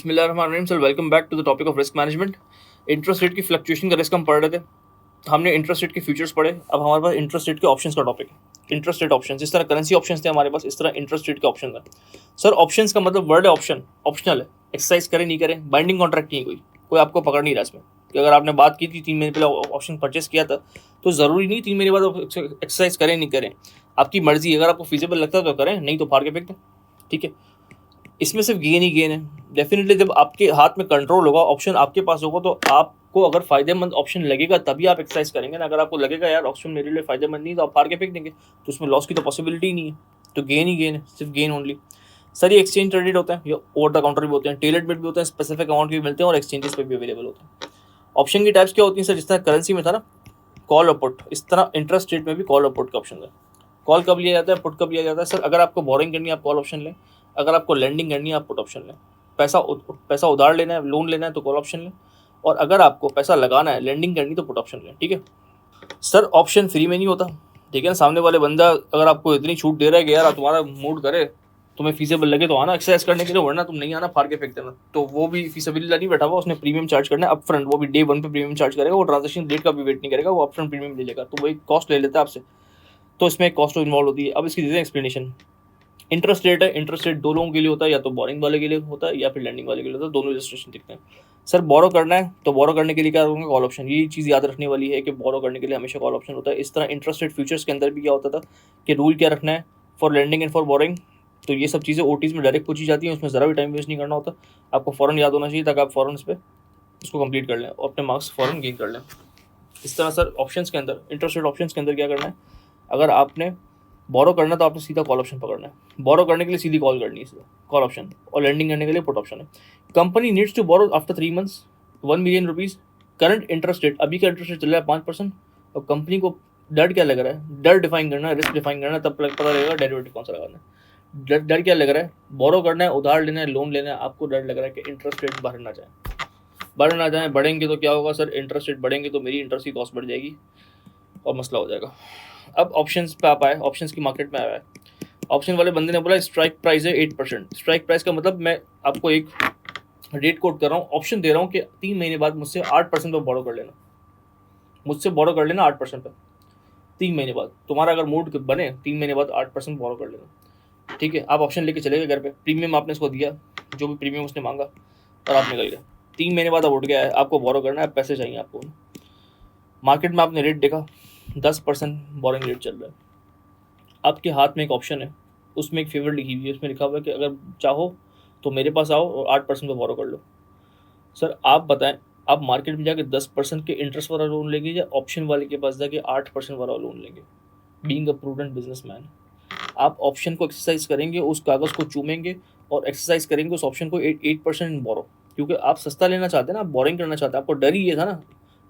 बिस्मिल्लाहिर्रहमानिर्रहीम sir, welcome back to the topic of risk management. Interest rate की fluctuation का risk हम पढ़ रहे थे। हमने इंटरेस्ट रेट के फ्यूचर्स पढ़े। अब हमारे पास इंटरेस्ट रेट के ऑप्शंस का टॉपिक है। इंटरेस्ट रेट ऑप्शन, जिस तरह करेंसी ऑप्शंस थे हमारे पास, इस तरह इंटरेस्ट रेट के ऑप्शन है। सर ऑप्शंस का मतलब वर्ड है ऑप्शन, ऑप्शनल है, एक्सरसाइज करें नहीं करें, बाइंडिंग कॉन्ट्रैक्ट नहीं है, कोई आपको पकड़ नहीं रहा इसमें कि अगर आपने बात की थी 3 महीने पहले ऑप्शन परचेस किया था तो ज़रूरी नहीं 3 महीने बाद एक्सरसाइज करें नहीं करें, आपकी मर्जी। अगर आपको फिजिबल लगता है तो करें, नहीं तो फाड़ के फेंक दें। ठीक है, इसमें सिर्फ गेन ही गेन है। डेफिनेटली जब आपके हाथ में कंट्रोल होगा, ऑप्शन आपके पास होगा, तो आपको अगर फायदेमंद ऑप्शन लगेगा तभी आप एक्सरसाइज करेंगे ना। अगर आपको लगेगा यार ऑप्शन मेरे लिए फायदेमंद नहीं, तो आप फाड़ के फेंक देंगे, तो उसमें लॉस की तो पॉसिबिलिटी ही नहीं है। तो गेन ही गेन है, सिर्फ गेन ओनली। सर ये एक्सचेंज ट्रेडेड होता है, ये ओवर द काउंटर भी होते हैं, टेलर्ड बिट भी होते हैं, स्पेसिफिक अमाउंट भी मिलते हैं और एक्सचेंजेस पे भी अवेलेबल होते हैं। ऑप्शन की टाइप्स क्या होती हैं सर? जिस तरह करेंसी में था ना कॉल और पुट, इस तरह इंटरेस्ट रेट में भी कॉल और पुट का ऑप्शन है। कॉल कब लिया जाता है, पुट कब लिया जाता है? सर अगर आपको बोरिंग करनी है आप कॉल ऑप्शन लें, अगर आपको लेंडिंग करनी है आप पुट ऑप्शन लें। पैसा उधार लेना है, लोन लेना है तो कॉल ऑप्शन लें, और अगर आपको पैसा लगाना है, लेंडिंग करनी तो पुट ऑप्शन लें। ठीक है सर, ऑप्शन फ्री में नहीं होता। ठीक है ना, सामने वाले बंदा अगर आपको इतनी छूट दे रहा है कि यार तुम्हारा मूड करे, तुम्हें फीसेबल लगे तो आना एक्सरसाइज करने के लिए, वरना तुम नहीं आना, फाड़ के फेंक देना, तो वो भी फीसेबिलिटी नहीं बैठा हुआ, उसने प्रीमियम चार्ज करना है अपफ्रंट, वो भी डे 1 पे प्रीमियम चार्ज करेगा, वो ट्रांजेक्शन डेट का भी वेट नहीं करेगा, वो अपफ्रंट प्रीमियम ले लेगा, तो वही कॉस्ट ले लेता है आपसे। तो इसमें एक कॉस्ट इन्वॉल्व होती है। अब इसकी देते हैं एक्सप्लेनेशन। इंटरेस्ट रेट है, इंटरेस्ट रेट दो लोगों के लिए होता है, या तो बोरिंग वाले के लिए होता है या फिर लैंडिंग वाले के लिए होता है, दोनों इलस्ट्रेशन दिखते हैं। सर बोरो करना है तो बोरो करने के लिए क्या करूँगा? Call option. ये चीज़ याद रखने वाली है कि बोरो करने के लिए हमेशा कॉल ऑप्शन होता है। इस तरह इंटरेस्ट रेट फ्यूचर्स के अंदर भी क्या होता था कि रूल क्या रखना है for lending and for borrowing, तो ये सब चीज़ें ओटीज में डायरेक्ट पूछी जाती हैं, उसमें ज़रा भी टाइम वेस्ट नहीं करना होता, आपको फ़ौरन याद होना चाहिए ताकि आप फ़ौरन इस पर इसको कंप्लीट कर लें और अपने मार्क्स फ़ौरन गेन कर लें। इस तरह सर ऑप्शंस के अंदर, इंटरेस्ट रेट ऑप्शंस के अंदर क्या करना है, अगर आपने बोरो करना तो आपने सीधा कॉल ऑप्शन पकड़ना है। बोरो करने के लिए सीधी कॉल करनी है, सीधा कॉल ऑप्शन, और लैंडिंग करने के लिए पुट ऑप्शन है। Company needs to borrow after 3 months 1 million rupees. Current interest rate, अभी का इंटरेस्ट रेट चल रहा है 5%। और कंपनी को डर क्या लग रहा है? डर डिफाइन करना है, रिस्क डिफाइन करना है, तब पता लगेगा डेरिवेटिव कौन सा लगाना है। डर क्या लग रहा है? बोरो करना है, उधार लेना है, लोन लेना है, आपको डर लग रहा है कि इंटरेस्ट रेट बढ़ ना जाए। बढ़ ना जाए, बढ़ेंगे तो क्या होगा सर? इंटरेस्ट रेट बढ़ेंगे तो मेरी इंटरेस्ट की कॉस्ट बढ़ जाएगी और मसला हो जाएगा। अब ऑप्शंस पे आप आए, ऑप्शंस की मार्केट में आया है। ऑप्शन वाले बंदे ने बोला स्ट्राइक प्राइस है 8%। स्ट्राइक प्राइस का मतलब मैं आपको एक रेट कोट कर रहा हूँ, ऑप्शन दे रहा हूँ कि 3 महीने बाद मुझसे 8% पर बोरो कर लेना, मुझसे बोरो कर लेना 8% पर 3 महीने बाद। तुम्हारा अगर मूड बने 3 महीने बाद 8% बोरो कर लेना। ठीक है, आप ऑप्शन लेके चले गए घर पे, प्रीमियम आपने इसको दिया, जो भी प्रीमियम उसने मांगा, और आप निकल गए। 3 महीने बाद अब उठ गया है, आपको बोरो करना है, पैसे चाहिए आपको। मार्केट में आपने रेट देखा 10% बोरिंग रेट चल रहा है, आपके हाथ में एक ऑप्शन है, उसमें एक फेवर लिखी हुई है, उसमें लिखा हुआ है कि अगर चाहो तो मेरे पास आओ और 8% पे बोरो कर लो। सर आप बताएं, आप मार्केट में जाके 10% के इंटरेस्ट वाला लोन लेंगे या ऑप्शन वाले के पास जाके 8% वाला लोन लेंगे? बीइंग अ प्रूडेंट बिजनेसमैन, आप ऑप्शन को एक्सरसाइज करेंगे, उस कागज़ को चूमेंगे और एक्सरसाइज करेंगे उस ऑप्शन को 8% बोरो, क्योंकि आप सस्ता लेना चाहते हैं ना, आप बोरिंग करना चाहते हैं, आपको डर ही ये था ना,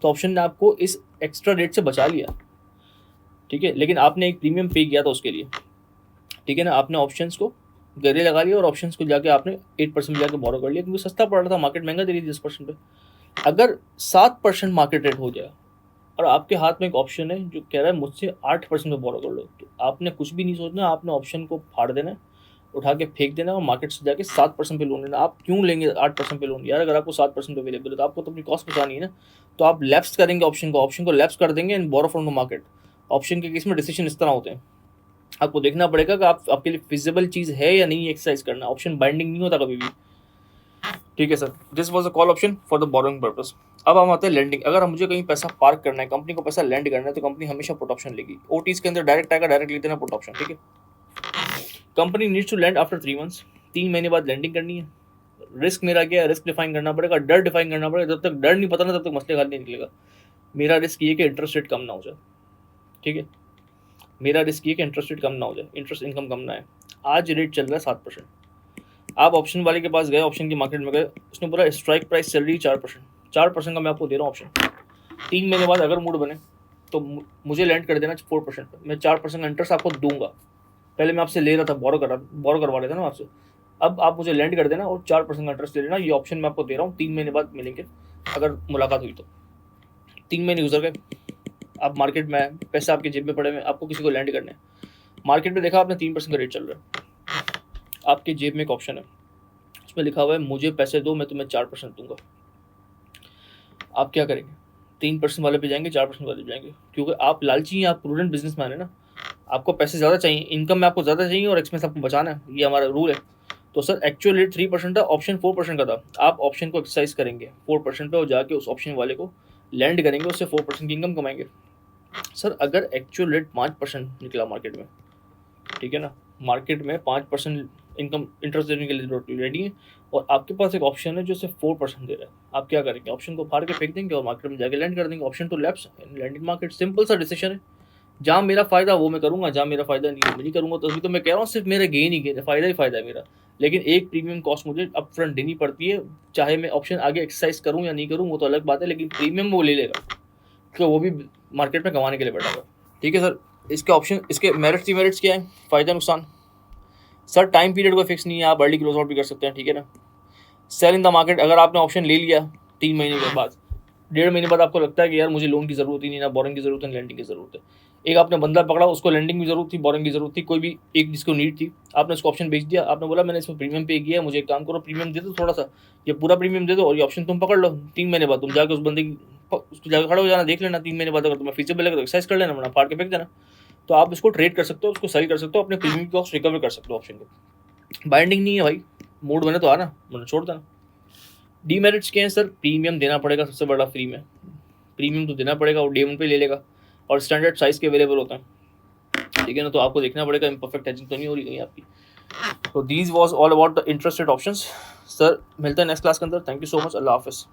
तो ऑप्शन ने आपको इस एक्स्ट्रा रेट से बचा लिया। ठीक है, लेकिन आपने एक प्रीमियम पे किया था उसके लिए। ठीक है ना, आपने ऑप्शंस को गले लगा लिया और ऑप्शंस को जाके आपने 8% जाके बोरो कर लिया, क्योंकि सस्ता पड़ रहा था, मार्केट महंगा दे रही थी 10% पे। अगर 7% मार्केट रेट हो जाए और आपके हाथ में एक ऑप्शन है जो कह रहा है मुझसे 8% पे बोरो कर लो, तो आपने कुछ भी नहीं सोचना, आपने ऑप्शन को फाड़ देना है, उठा के फेंक देना और मार्केट से जाके 7% पे लोन लेना। आप क्यों लेंगे 8% पे लोन? यार अगर आपको 7% पे अवेलेबल है तो आपको तो अपनी कॉस्ट बचानी है ना, तो आप लैप्स करेंगे ऑप्शन को लैप्स कर देंगे and borrow from the market. Option के केस में डिसीजन इस तरह होते हैं, आपको देखना पड़ेगा कि आप आपके लिए फिजिबल चीज़ है या नहीं एक्सरसाइज करना। ऑप्शन बाइंडिंग नहीं होता कभी भी। ठीक है sir, this was a call option for the borrowing purpose. अब हम आते हैं लैंडिंग। अगर मुझे कहीं पैसा पार्क करना है, कंपनी को पैसा लैंड करना है, तो कंपनी हमेशा पुट ऑप्शन लेगी। ओटीज के अंदर डायरेक्ट आएगा, डायरेक्ट लेते ना पुट ऑप्शन। ठीक है, company needs to lend after 3 months, 3 महीने बाद लैंडिंग करनी है। रिस्क मेरा क्या है? रिस्क डिफाइन करना पड़ेगा, डर डिफाइन करना पड़ेगा। जब तक डर नहीं पता ना तब तक मसले हल नहीं निकलेगा। मेरा रिस्क ये कि इंटरेस्ट रेट कम ना हो जाए। ठीक है, मेरा रिस्क ये कि इंटरेस्ट रेट कम ना हो जाए, इंटरेस्ट इनकम कम ना है। आज रेट चल रहा है 7%, आप ऑप्शन वाले के पास गए, ऑप्शन की मार्केट में गए, उसने बोला स्ट्राइक प्राइस चल रही है 4%, 4% का मैं आपको दे रहा हूँ ऑप्शन। 3 महीने बाद अगर मूड बने तो मुझे लैंड कर देना 4% पर, मैं 4% का इंटरेस्ट आपको दूंगा। पहले मैं आपसे ले रहा था, बोरो करवा लेता ना आपसे, अब आप मुझे लैंड कर देना और 4% का इंटरेस्ट दे देना। ये ऑप्शन मैं आपको दे रहा हूँ, 3 महीने बाद मिलेंगे अगर मुलाकात हुई तो। 3 महीने गुजर गए, आप मार्केट में आए, पैसे आपके जेब में पड़े हुए, आपको किसी को लैंड करने हैं। मार्केट में देखा आपने 3% का रेट चल रहा है, आपके जेब में एक ऑप्शन है, उसमें लिखा हुआ है मुझे पैसे दो मैं तुम्हें 4% दूंगा, आप क्या करेंगे? 3% वाले पे जाएंगे, 4% वाले पे जाएंगे? क्योंकि आप लालची हैं, आप प्रूडेंट बिजनेसमैन है ना, आपको पैसे ज़्यादा चाहिए, इनकम में आपको ज़्यादा चाहिए और एक्सपेंस आपको बचाना है, ये हमारा रूल है। तो सर एक्चुअल रेट 3% था, ऑप्शन 4% का था। आप ऑप्शन को एक्सरसाइज करेंगे 4% पे और जाके उस ऑप्शन वाले को लैंड करेंगे, उससे 4% की इनकम कमाएंगे। सर अगर एक्चुअल रेट 5% निकला मार्केट में, ठीक है ना, मार्केट में 5% इनकम इंटरेस्ट देने के लिए रेडी है और आपके पास एक ऑप्शन है जो सिर्फ 4% दे रहा है, आप क्या करेंगे? ऑप्शन को फाड़ के फेंक देंगे और मार्केट में जाके लैंड कर देंगे। ऑप्शन तो लैप्स लैंडिंग मार्केट, सिंपल सा डिसीजन है। जहाँ मेरा फायदा वो मैं करूंगा, जहाँ मेरा फायदा नहीं करूंगा। तो अभी तो मैं कह रहा हूँ सिर्फ मेरा गेन ही गेन है, फायदा ही फायदा है मेरा, लेकिन एक प्रीमियम कॉस्ट मुझे अप फ्रंट देनी पड़ती है। चाहे मैं ऑप्शन आगे एक्सरसाइज करूँ या नहीं करूँ वो तो अलग बात है, लेकिन प्रीमियम वो ले लेगा, तो वो भी मार्केट में कमाने के लिए बैठा हुआ। ठीक है सर, इसके ऑप्शन, इसके मेरिट्स डीमेरिट्स क्या है, फायदा नुकसान? सर टाइम पीरियड कोई फिक्स नहीं है, आप अर्ली क्लोज आउट भी कर सकते हैं, ठीक है ना। सेल इन द मार्केट, अगर आपने ऑप्शन ले लिया 3 महीने के बाद, 1.5 महीने बाद आपको लगता है कि यार मुझे लोन की जरूरत ही नहीं, ना बोरिंग की जरूरत है, लैंडिंग की जरूरत है। एक आपने बंदा पकड़ा, उसको लैंडिंग की जरूरत थी, बोरिंग की जरूरत थी, कोई भी एक जिसको नीड थी, आपने उसको ऑप्शन बेच दिया। आपने बोला मैंने इसमें प्रीमियम पे किया है, मुझे एक काम करो प्रीमियम दे दो थोड़ा सा, ये पूरा प्रीमियम दे दो और ये ऑप्शन तुम पकड़ लो। 3 महीने बाद तुम जाकर उस बंदे की उसको जाकर खड़े हो जाना, देख लेना 3 महीने बाद अगर तुम्हें फीचर मिलेगा तो एक्सरसाइज कर लेना, वरना फाड़ के फेंक देना। तो आप इसको ट्रेड कर सकते हो, उसको सेल कर सकते हो, अपने प्रीमियम कॉस्ट रिकवर कर सकते हो। ऑप्शन को बाइंडिंग नहीं है भाई, मूड बने तो आना, मतलब छोड़ देना। डीमेरिट्स क्या है सर? प्रीमियम देना पड़ेगा सबसे बड़ा, फ्री में प्रीमियम तो देना पड़ेगा, वो डे 1 पे ले लेगा और स्टैंडर्ड साइज के अवेलेबल होता है, ठीक है ना। तो आपको देखना पड़ेगा इम्परफेक्ट हेजिंग तो नहीं हो रही कहीं आपकी। तो these was all about the interest rate options. Sir मिलते हैं नेक्स्ट क्लास के अंदर, थैंक यू सो मच, अल्लाह हाफिज़।